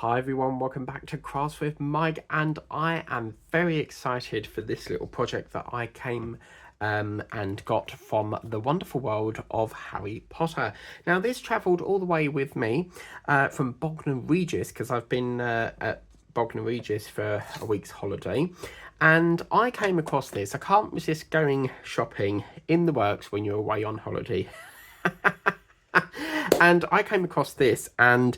Hi everyone, welcome back to Crafts with Mike, and I am very excited for this little project that I came and got from the wonderful world of Harry Potter. Now this travelled all the way with me from Bognor Regis, because I've been at Bognor Regis for a week's holiday, and I came across this. I can't resist going shopping in the works when you're away on holiday. And I came across this and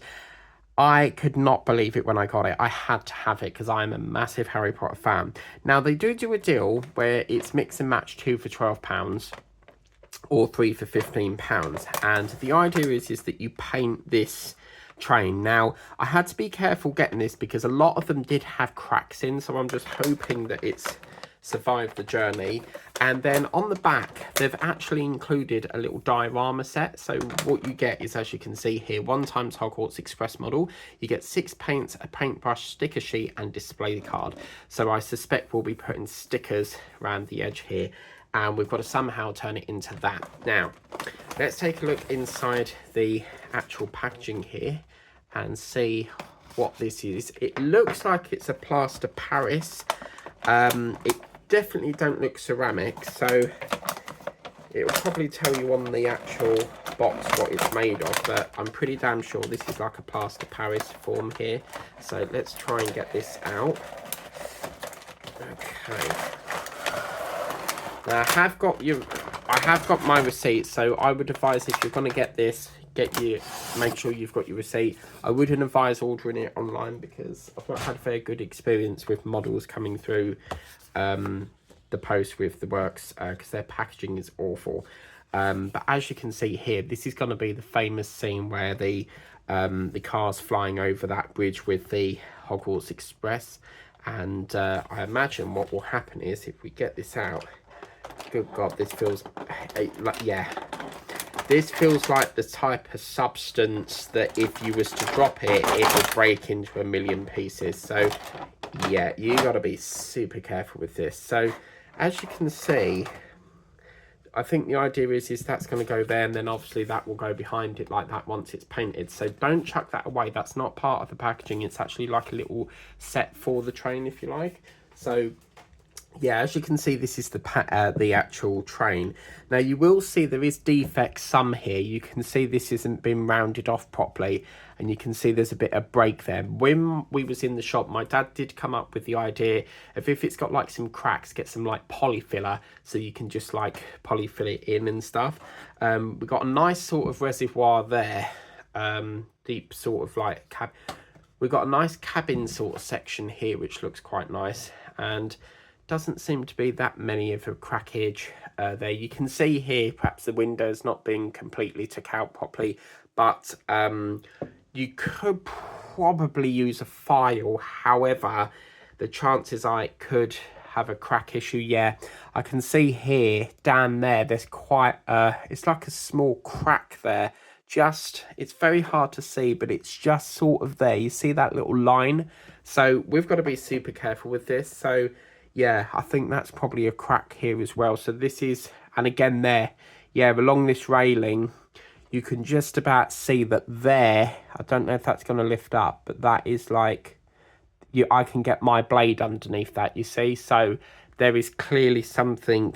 I could not believe it when I got it. I had to have it because I'm a massive Harry Potter fan. Now, they do a deal where it's mix and match 2 for £12 or 3 for £15. And the idea is that you paint this train. Now, I had to be careful getting this because a lot of them did have cracks in. So I'm just hoping that it's survived the journey. And then on the back they've actually included a little diorama set. So what you get is, as you can see here, 1x Hogwarts Express model. You get 6 paints, a paintbrush, sticker sheet and display card. So I suspect we'll be putting stickers around the edge here, and we've got to somehow turn it into that. Now let's take a look inside the actual packaging here and see what this is. It looks like it's a plaster Paris. It definitely don't look ceramic, so it will probably tell you on the actual box what it's made of, but I'm pretty damn sure this is like a plaster Paris form here. So let's try and get this out. Okay, now I have got my receipt, so I would advise, if you're going to get this, make sure you've got your receipt. I wouldn't advise ordering it online because I've not had a very good experience with models coming through the post with the works, because their packaging is awful. But as you can see here, this is going to be the famous scene where the car's flying over that bridge with the Hogwarts Express, and I imagine what will happen is, if we get this out, good God, this feels like, yeah, this feels like the type of substance that if you was to drop it, it would break into a million pieces. So yeah, you got to be super careful with this. So as you can see, I think the idea is that's going to go there, and then obviously that will go behind it like that once it's painted. So don't chuck that away. That's not part of the packaging. It's actually like a little set for the train, if you like. So yeah, as you can see, this is the actual train. Now you will see there is defects some here. You can see this isn't been rounded off properly, and you can see there's a bit of break there. When we was in the shop, my dad did come up with the idea of, if it's got like some cracks, get some like polyfiller, so you can just like polyfill it in and stuff. We got a nice sort of reservoir there, deep sort of like we've got a nice cabin sort of section here, which looks quite nice, and doesn't seem to be that many of a crackage there. You can see here perhaps the windows not being completely took out properly, but you could probably use a file. However, the chances are it could have a crack issue. Yeah, I can see here down there there's quite it's like a small crack there. It's very hard to see, but it's just sort of there. You see that little line? So we've got to be super careful with this. So yeah, I think that's probably a crack here as well. So this is, and again there, yeah, along this railing, you can just about see that there. I don't know if that's going to lift up, but that is like, I can get my blade underneath that, you see. So there is clearly something,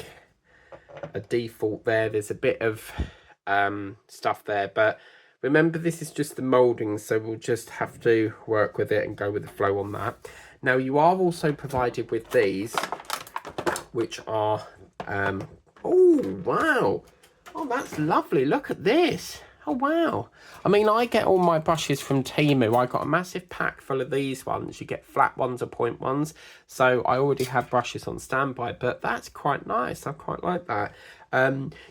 a default there. There's a bit of stuff there, but remember, this is just the moulding, so we'll just have to work with it and go with the flow on that. Now you are also provided with these, which are oh wow, oh that's lovely, look at this. Oh wow, I mean, I get all my brushes from Temu. I got a massive pack full of these ones. You get flat ones or point ones, so I already have brushes on standby, but that's quite nice. I quite like that.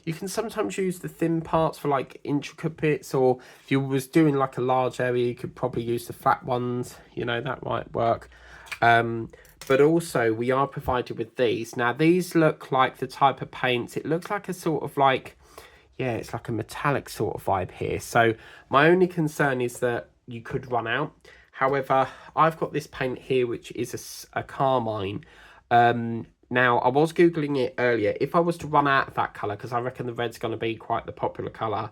You can sometimes use the thin parts for like intricate bits, or if you was doing like a large area, you could probably use the flat ones, you know, that might work. But also we are provided with these. Now these look like the type of paints, it looks like a sort of like, yeah, it's like a metallic sort of vibe here. So my only concern is that you could run out. However, I've got this paint here, which is a carmine. Now, I was Googling it earlier. If I was to run out of that colour, because I reckon the red's going to be quite the popular colour,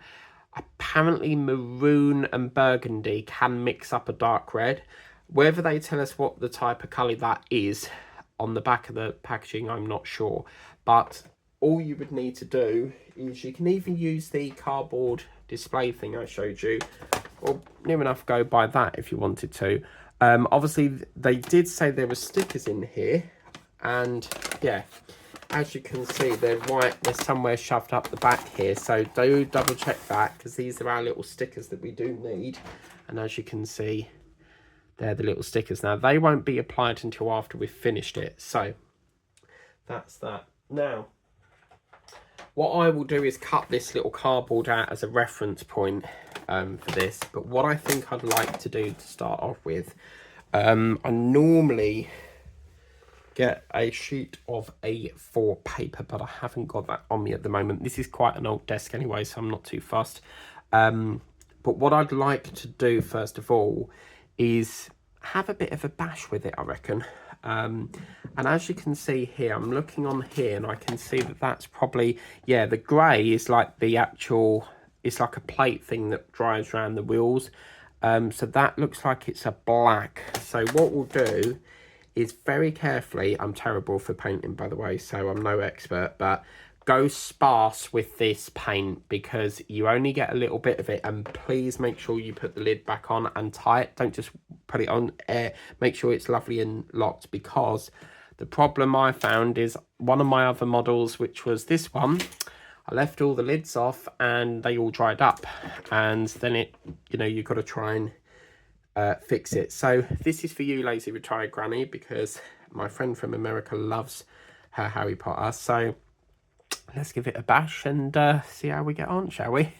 apparently maroon and burgundy can mix up a dark red. Whether they tell us what the type of colour that is on the back of the packaging, I'm not sure. But all you would need to do is you can even use the cardboard display thing I showed you, or near enough go by that if you wanted to. Obviously, they did say there were stickers in here, and yeah, as you can see, they're white. They're somewhere shoved up the back here, so do double check that, because these are our little stickers that we do need. And as you can see, they're the little stickers. Now, they won't be applied until after we've finished it, so that's that. Now, what I will do is cut this little cardboard out as a reference point for this. But what I think I'd like to do to start off with, I normally get a sheet of A4 paper, but I haven't got that on me at the moment. This is quite an old desk anyway, so I'm not too fussed. But what I'd like to do first of all is have a bit of a bash with it, I reckon. And as you can see here, I'm looking on here and I can see that that's probably, yeah, the grey is like the actual, it's like a plate thing that drives around the wheels. So that looks like it's a black. So what we'll do is very carefully, I'm terrible for painting by the way, so I'm no expert, but go sparse with this paint because you only get a little bit of it. And please make sure you put the lid back on and tie it. Don't just put it on air. Make sure it's lovely and locked, because the problem I found is one of my other models, which was this one, I left all the lids off and they all dried up, and then it, you know, you've got to try and fix it. So this is for you, lazy retired granny, because my friend from America loves her Harry Potter. So let's give it a bash and see how we get on, shall we?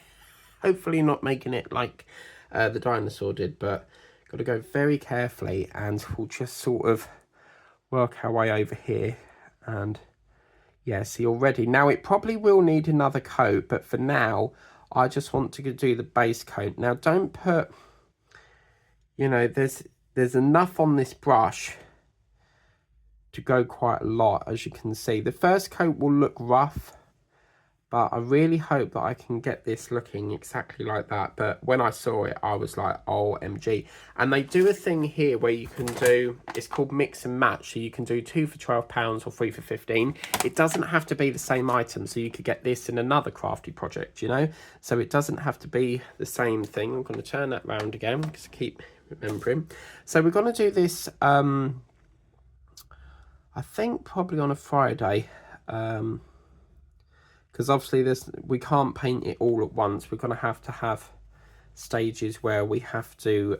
Hopefully not making it like the dinosaur did, but got to go very carefully, and we'll just sort of work our way over here. And yeah, see already, now it probably will need another coat, but for now I just want to do the base coat. Now don't put, you know, there's enough on this brush to go quite a lot. As you can see, the first coat will look rough, but I really hope that I can get this looking exactly like that. But when I saw it, I was like, OMG. And they do a thing here where you can do, it's called mix and match. So you can do 2 for £12 or 3 for 15. It doesn't have to be the same item. So you could get this in another crafty project, you know? So it doesn't have to be the same thing. I'm going to turn that round again because I keep remembering. So we're going to do this, I think probably on a Friday. Because obviously we can't paint it all at once. We're going to have stages where we have to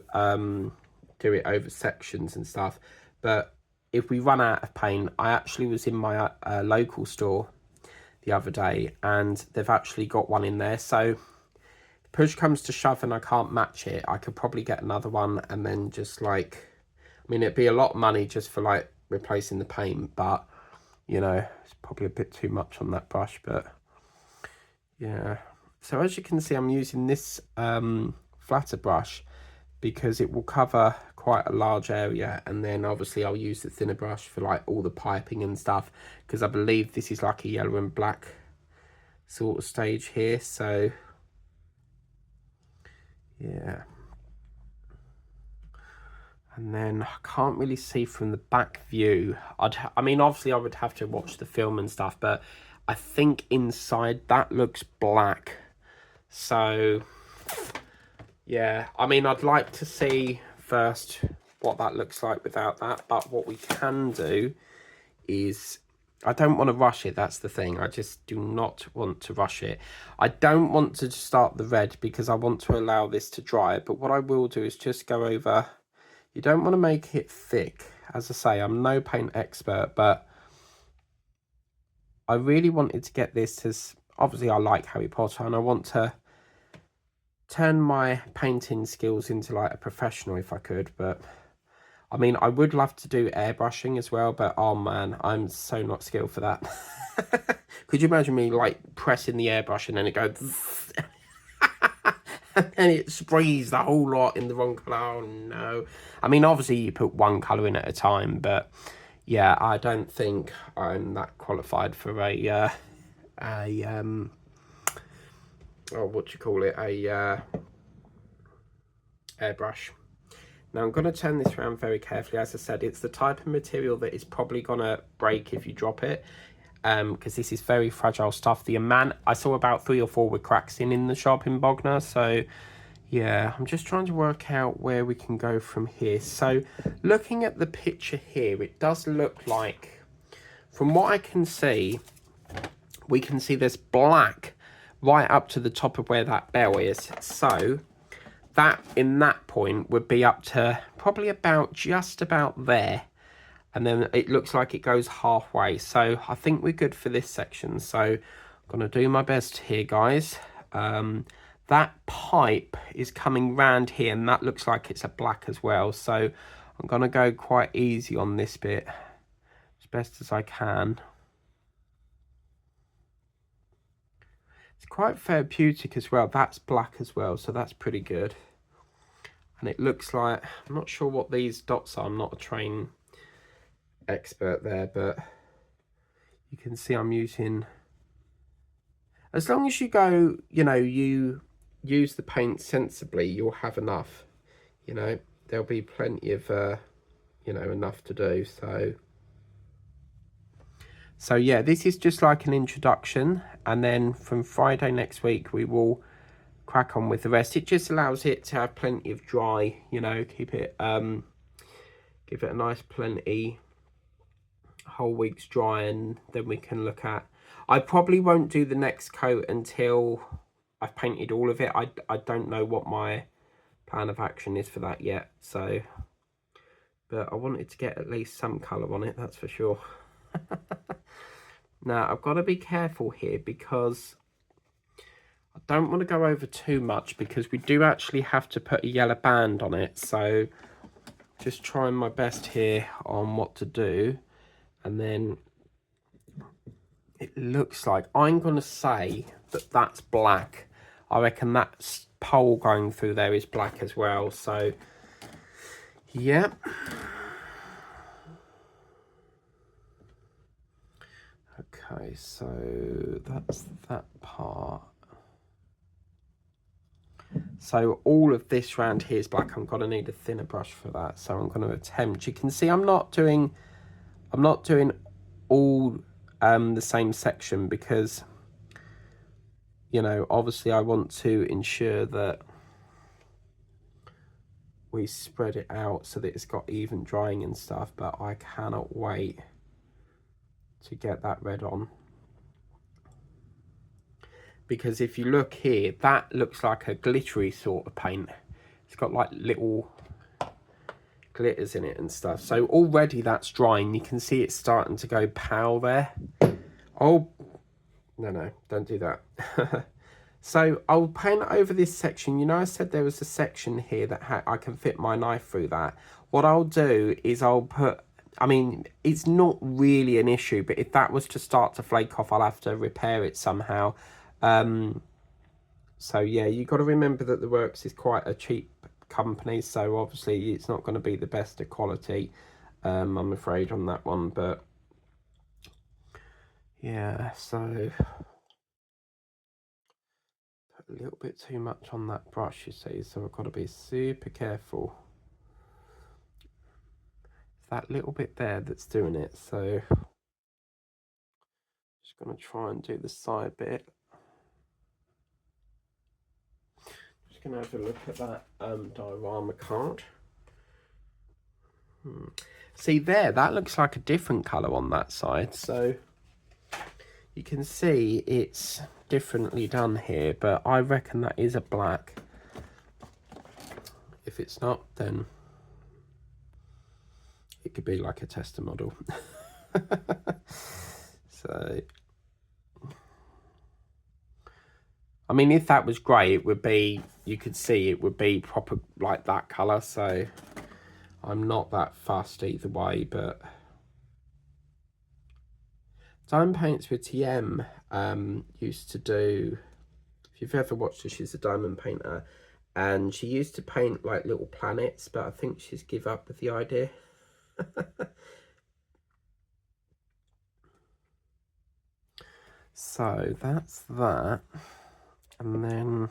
do it over sections and stuff. But if we run out of paint, I actually was in my local store the other day and they've actually got one in there. So if push comes to shove and I can't match it, I could probably get another one and then just like, I mean, it'd be a lot of money just for like replacing the paint, but you know, it's probably a bit too much on that brush, but yeah. So as you can see, I'm using this flatter brush because it will cover quite a large area, and then obviously I'll use the thinner brush for like all the piping and stuff, because I believe this is like a yellow and black sort of stage here. So yeah, and then I can't really see from the back view. I mean, obviously I would have to watch the film and stuff, but I think inside that looks black. So yeah, I mean, I'd like to see first what that looks like without that. But what we can do is, I don't want to rush it. That's the thing. I just do not want to rush it. I don't want to start the red because I want to allow this to dry. But what I will do is just go over. You don't want to make it thick. As I say, I'm no paint expert, but I really wanted to get this as, obviously I like Harry Potter and I want to turn my painting skills into like a professional if I could. But I mean, I would love to do airbrushing as well, but oh man, I'm so not skilled for that. Could you imagine me like pressing the airbrush and then it goes and then it sprays the whole lot in the wrong colour? Oh no. I mean, obviously you put one colour in at a time, but yeah, I don't think I'm that qualified for a oh, what do you call it, a airbrush. Now I'm going to turn this around very carefully. As I said, it's the type of material that is probably going to break if you drop it, because this is very fragile stuff. The amount, I saw about 3 or 4 with cracks in the shop in Bognor, so yeah, I'm just trying to work out where we can go from here. So looking at the picture here, it does look like, from what I can see, we can see there's black right up to the top of where that bell is. So that, in that point, would be up to probably about just about there. And then it looks like it goes halfway. So I think we're good for this section. So I'm going to do my best here, guys. That pipe is coming round here, and that looks like it's a black as well. So I'm going to go quite easy on this bit as best as I can. It's quite therapeutic as well. That's black as well, so that's pretty good. And it looks like, I'm not sure what these dots are. I'm not a trained expert there, but you can see I'm using, as long as you go, you know, you use the paint sensibly, you'll have enough. You know, there'll be plenty of, you know, enough to do. So yeah, this is just like an introduction, and then from Friday next week we will crack on with the rest. It just allows it to have plenty of dry, you know, keep it, give it a nice plenty whole week's dry, and then we can look at, I probably won't do the next coat until I've painted all of it. I don't know what my plan of action is for that yet, so, but I wanted to get at least some colour on it, that's for sure. Now I've got to be careful here because I don't want to go over too much, because we do actually have to put a yellow band on it. So just trying my best here on what to do. And then it looks like, I'm going to say that that's black. I reckon that pole going through there is black as well. So yeah. Okay, so that's that part. So all of this round here is black. I'm going to need a thinner brush for that. So I'm going to attempt. You can see I'm not doing all the same section, because, you know, obviously I want to ensure that we spread it out so that it's got even drying and stuff. But I cannot wait to get that red on, because if you look here, that looks like a glittery sort of paint. It's got like little glitters in it and stuff. So already that's drying. You can see it's starting to go pale there. Oh, no, don't do that. So I'll paint over this section. You know, I said there was a section here that I can fit my knife through that. What I'll do is I'll put, I mean, it's not really an issue, but if that was to start to flake off, I'll have to repair it somehow. So yeah, you've got to remember that the Works is quite a cheap company, so obviously it's not going to be the best of quality, I'm afraid, on that one. But yeah, so put a little bit too much on that brush, you see, so I've got to be super careful. It's that little bit there that's doing it, so just going to try and do the side bit. Just going to have a look at that diorama card. See there, that looks like a different colour on that side, so you can see it's differently done here, but I reckon that is a black. If it's not, then it could be like a tester model. So, I mean, if that was grey, it would be, you could see it would be proper like that colour, so I'm not that fussed either way. But Diamond Paints with TM used to do, if you've ever watched her, she's a diamond painter, and she used to paint like little planets, but I think she's give up with the idea. So that's that. And then,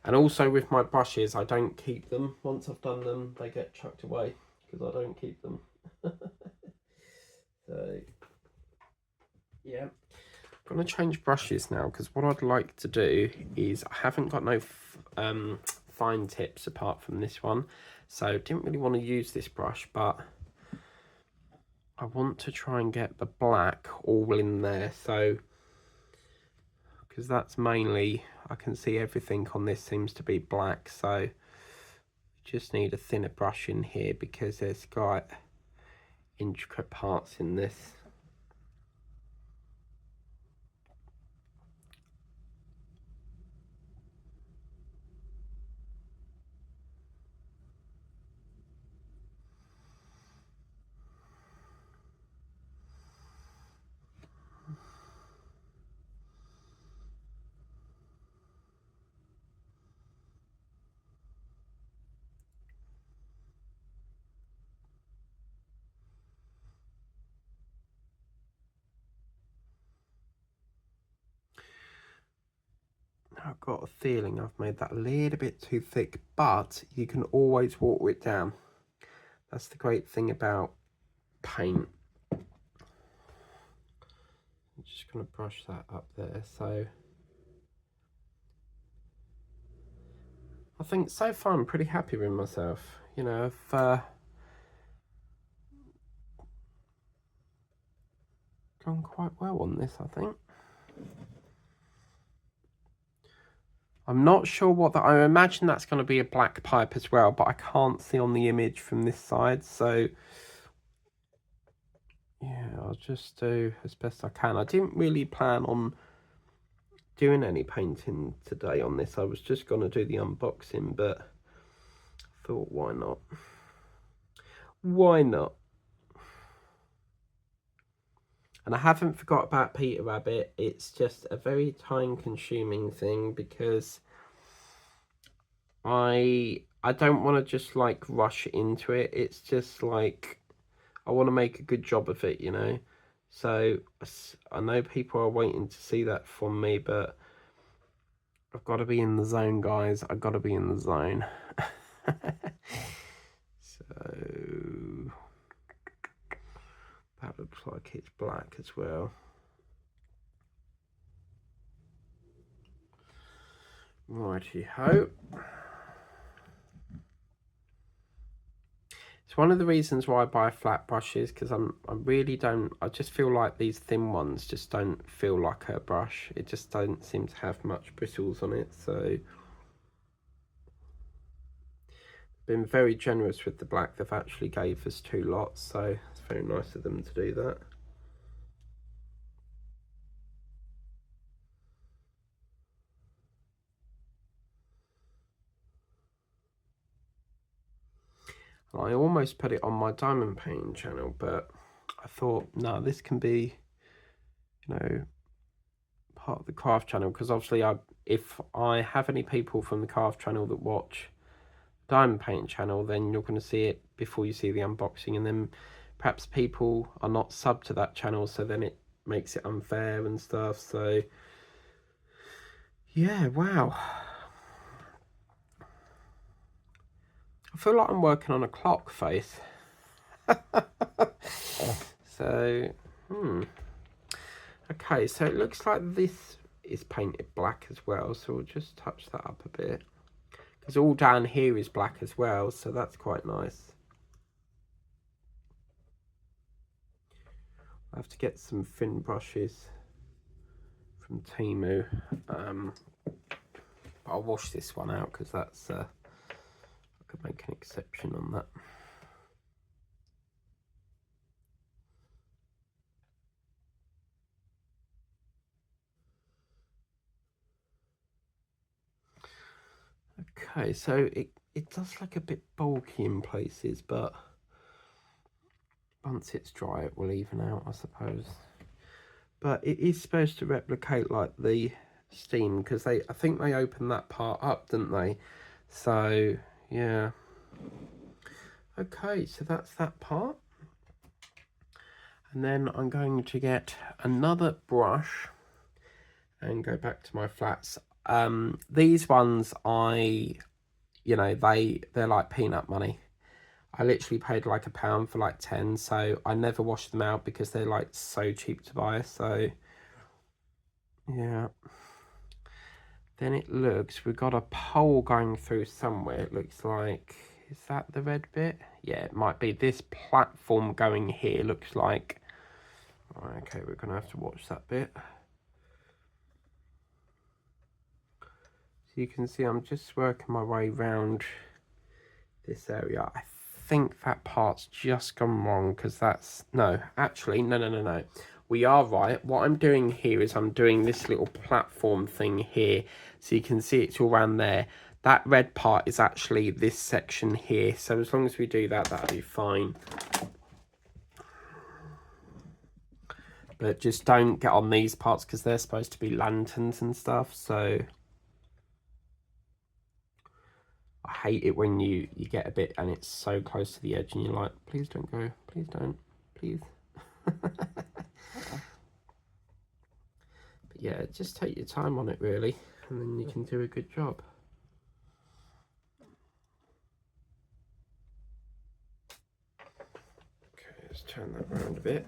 and also with my brushes, I don't keep them. Once I've done them, they get chucked away because I don't keep them. So, yeah. I'm going to change brushes now because what I'd like to do is I haven't got no fine tips apart from this one. So, didn't really want to use this brush, but I want to try and get the black all in there. So, because that's mainly, I can see everything on this seems to be black, so just need a thinner brush in here because there's got intricate parts in this. I've got a feeling I've made that a little bit too thick, but you can always water it down. That's the great thing about paint. I'm just going to brush that up there. So I think so far I'm pretty happy with myself. You know, I've done quite well on this, I think. I'm not sure what that, I imagine that's going to be a black pipe as well, but I can't see on the image from this side, so yeah, I'll just do as best I can. I didn't really plan on doing any painting today on this. I was just going to do the unboxing, but I thought, why not? Why not? And I haven't forgot about Peter Rabbit. It's just a very time-consuming thing because I don't want to just like rush into it. It's just like I want to make a good job of it, you know. So I know people are waiting to see that from me, but I've got to be in the zone, guys. I've got to be in the zone. So that looks like it's black as well. Righty ho. It's one of the reasons why I buy flat brushes, because I just feel like these thin ones just don't feel like a brush. It just don't seem to have much bristles on it, so been very generous with the black. They've actually gave us 2 lots, so it's very nice of them to do that. I almost put it on my diamond painting channel, but I thought, no, this can be, you know, part of the craft channel, because obviously if I have any people from the craft channel that watch diamond painting channel, then you're going to see it before you see the unboxing, and then perhaps people are not sub to that channel, so then it makes it unfair and stuff. So yeah, wow, I feel like I'm working on a clock face. So okay, so it looks like this is painted black as well, so we'll just touch that up a bit, because all down here is black as well, so that's quite nice. I have to get some thin brushes from Temu. I'll wash this one out because that's I could make an exception on that. Okay, so it does look a bit bulky in places, but once it's dry it will even out, I suppose. But it is supposed to replicate like the steam, because I think they opened that part up, didn't they? So yeah. Okay, so that's that part. And then I'm going to get another brush, and go back to my flats. These ones you know, they're like peanut money. I literally paid like £1 for like 10, so I never wash them out because they're like so cheap to buy. So yeah. Then it looks, we've got a pole going through somewhere. It looks like, is that the red bit? Yeah, it might be. This platform going here looks like, okay, we're gonna have to watch that bit. So you can see I'm just working my way around this area. I think that part's just gone wrong because that's, no, actually, no. We are right. What I'm doing here is I'm doing this little platform thing here. So you can see it's all around there. That red part is actually this section here. So as long as we do that, that'll be fine. But just don't get on these parts because they're supposed to be lanterns and stuff. So I hate it when you get a bit and it's so close to the edge and you're like, please don't go. Please don't. Please. But yeah, just take your time on it really, and then you can do a good job. Okay, let's turn that around a bit.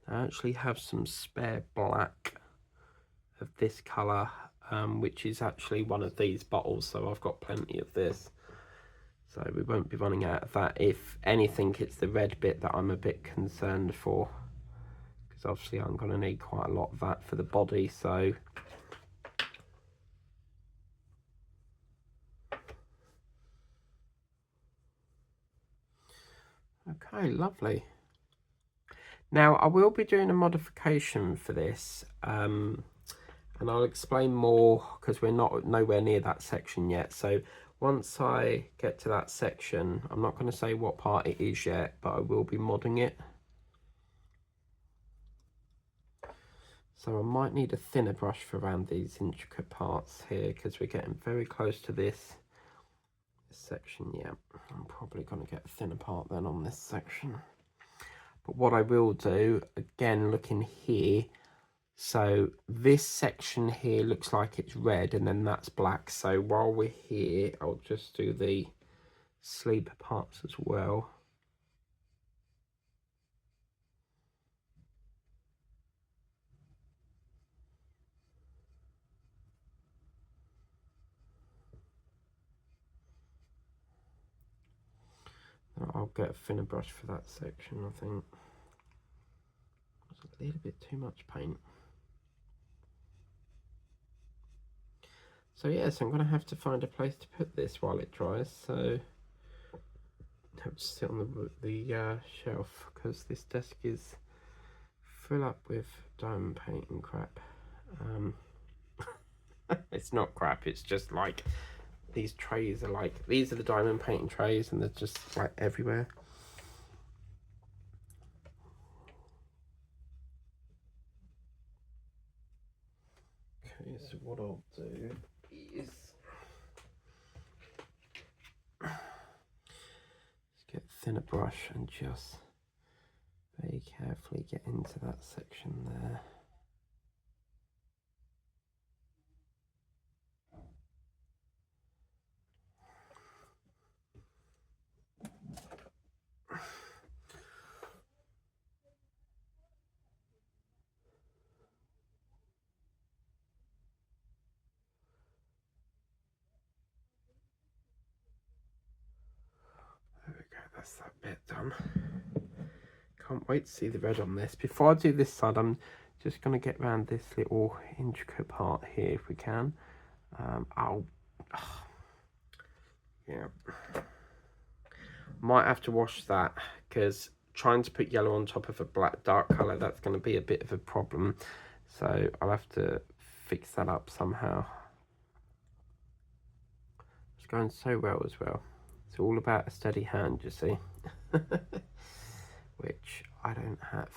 I actually have some spare black of this colour, which is actually one of these bottles, so I've got plenty of this. So we won't be running out of that. If anything, it's the red bit that I'm a bit concerned for, because obviously I'm going to need quite a lot of that for the body, so... Okay, lovely. Now, I will be doing a modification for this, and I'll explain more because we're nowhere near that section yet. So once I get to that section, I'm not going to say what part it is yet, but I will be modding it. So I might need a thinner brush for around these intricate parts here because we're getting very close to this section. Yeah, I'm probably going to get a thinner part then on this section. But what I will do, again, looking here, so this section here looks like it's red and then that's black. So while we're here, I'll just do the sleeper parts as well. I'll get a thinner brush for that section, I think. It's a little bit too much paint. So yes, I'm going to have to find a place to put this while it dries. So I have to sit on the shelf because this desk is full up with diamond paint and crap. It's not crap, it's just like these trays are like, these are the diamond painting trays and they're just like everywhere. Okay, so what I'll do is get a thinner brush and just very carefully get into that section there. There we go, that's that bit done. Can't wait to see the red on this. Before I do this side, I'm just going to get around this little intricate part here if we can. Yeah. Might have to wash that because trying to put yellow on top of a black dark colour, that's going to be a bit of a problem. So I'll have to fix that up somehow. It's going so well as well. It's all about a steady hand, you see. Which I don't have.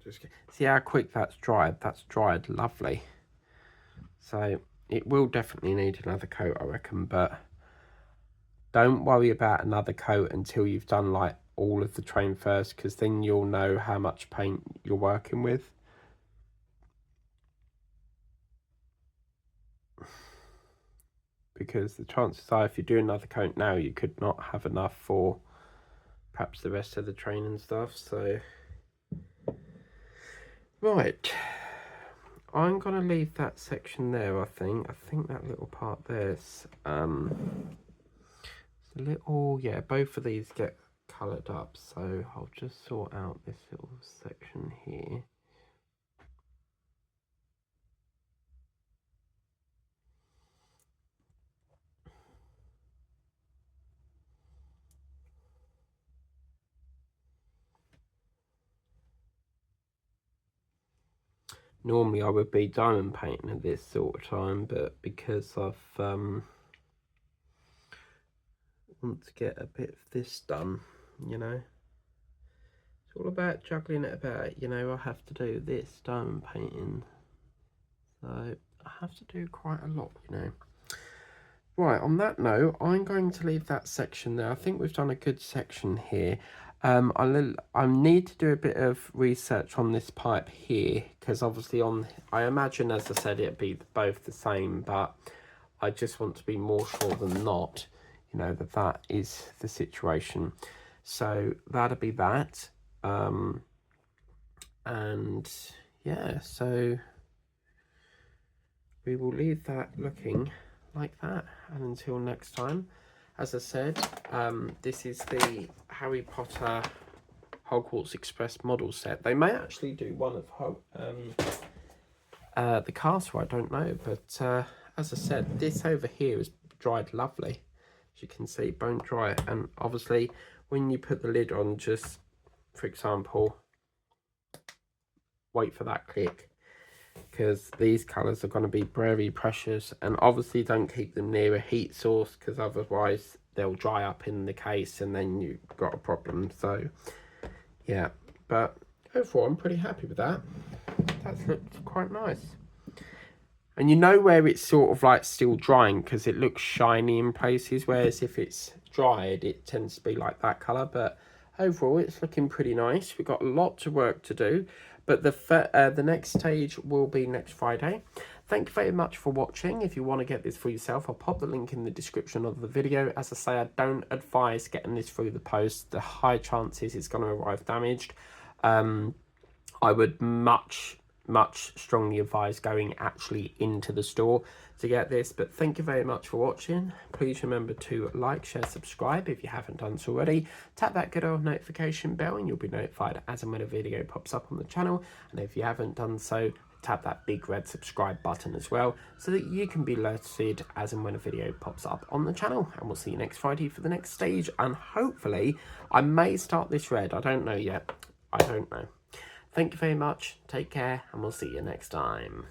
Just see how quick that's dried. That's dried lovely. So it will definitely need another coat, I reckon, but don't worry about another coat until you've done like all of the train first, because then you'll know how much paint you're working with. Because the chances are, if you do another coat now, you could not have enough for perhaps the rest of the train and stuff. So right, I'm gonna leave that section there. I think that little part there's it's a little, yeah, both of these get coloured up, so I'll just sort out this little section here. Normally I would be diamond painting at this sort of time, but because I've want to get a bit of this done, you know, it's all about juggling it about, you know, I have to do this diamond painting, so I have to do quite a lot, you know. Right, on that note, I'm going to leave that section there. I think we've done a good section here. I need to do a bit of research on this pipe here, because obviously I imagine, as I said, it'd be both the same, but I just want to be more sure than not, you know, that is the situation. So that'll be that. And yeah, so we will leave that looking like that, and until next time, as I said, this is the Harry Potter Hogwarts Express model set. They may actually do one of the castle, I don't know, but as I said, this over here is dried lovely, as you can see, bone dry. And obviously when you put the lid on, just for example, wait for that click, because these colours are going to be very precious, and obviously don't keep them near a heat source, because otherwise they'll dry up in the case and then you've got a problem. So yeah, but overall I'm pretty happy with that. That's looked quite nice, and you know where it's sort of like still drying because it looks shiny in places, whereas if it's dried it tends to be like that colour. But overall it's looking pretty nice. We've got lots of work to do, but the next stage will be next Friday. Thank you very much for watching. If you want to get this for yourself, I'll pop the link in the description of the video. As I say, I don't advise getting this through the post. The high chances it's going to arrive damaged. I would much strongly advise going actually into the store to get this. But thank you very much for watching. Please remember to like, share, subscribe if you haven't done so already. Tap that good old notification bell and you'll be notified as and when a video pops up on the channel. And if you haven't done so, tap that big red subscribe button as well, so that you can be alerted as and when a video pops up on the channel. And we'll see you next Friday for the next stage, and hopefully I may start this red. I don't know yet. I don't know. Thank you very much, take care, and we'll see you next time.